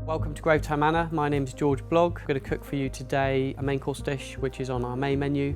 Welcome to Graveyte Manor. My name is George Blogg. I'm going to cook for you today a main course dish which is on our main menu.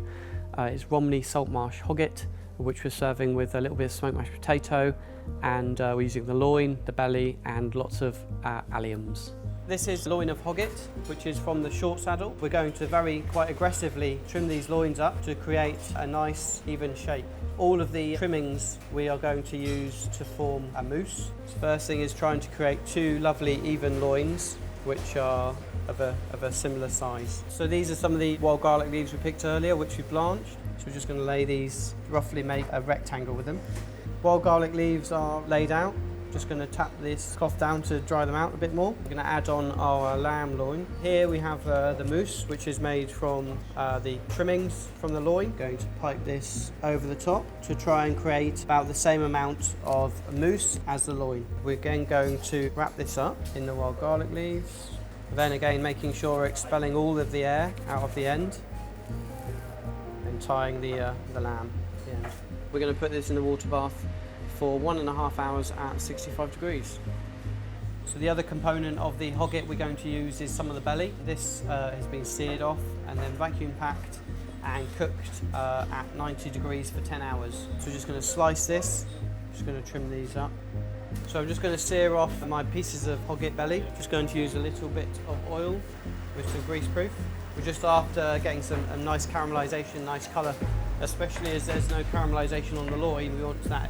It's Romney salt marsh hogget, which we're serving with a little bit of smoked mashed potato, and we're using the loin, the belly and lots of alliums. This is loin of hogget, which is from the short saddle. We're going to quite aggressively trim these loins up to create a nice even shape. All of the trimmings we are going to use to form a mousse. The first thing is trying to create two lovely even loins which are of a similar size. So these are some of the wild garlic leaves we picked earlier which we blanched. So we're just going to lay these, roughly make a rectangle with them. Wild garlic leaves are laid out. Just going to tap this cloth down to dry them out a bit more. We're going to add on our lamb loin. Here we have the mousse, which is made from the trimmings from the loin. Going to pipe this over the top to try and create about the same amount of mousse as the loin. We're again going to wrap this up in the wild garlic leaves. Then again making sure we're expelling all of the air out of the end and tying the lamb at the end. We're going to put this in the water bath for 1.5 hours at 65 degrees. So the other component of the hogget we're going to use is some of the belly. This has been seared off and then vacuum packed and cooked at 90 degrees for 10 hours. So we're just going to slice this, just going to trim these up. So I'm just going to sear off my pieces of hogget belly. Just going to use a little bit of oil with some grease proof. We're just after getting a nice caramelisation, nice colour, especially as there's no caramelisation on the loin. We want that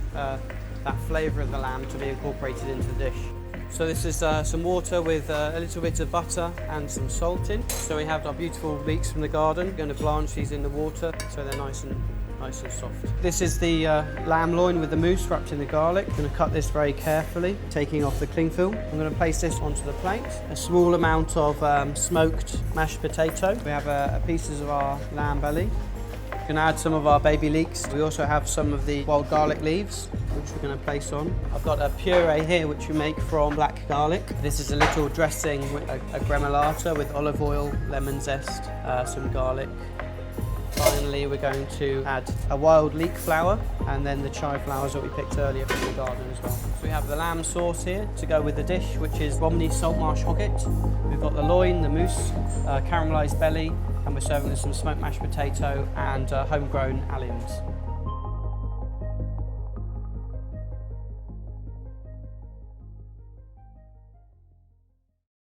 flavour of the lamb to be incorporated into the dish. So this is some water with a little bit of butter and some salt in. So we have our beautiful leeks from the garden. We're going to blanch these in the water so they're nice and soft. This is the lamb loin with the mousse wrapped in the garlic. I'm going to cut this very carefully, taking off the cling film. I'm going to place this onto the plate. A small amount of smoked mashed potato. We have pieces of our lamb belly. We're going to add some of our baby leeks. We also have some of the wild garlic leaves, which we're going to place on. I've got a puree here, which we make from black garlic. This is a little dressing, a gremolata with olive oil, lemon zest, some garlic. Finally, we're going to add a wild leek flower and then the chive flowers that we picked earlier from the garden as well. So we have the lamb sauce here to go with the dish, which is Romney salt marsh hogget. We've got the loin, the mousse, caramelised belly, and we're serving with some smoked mashed potato and homegrown alliums.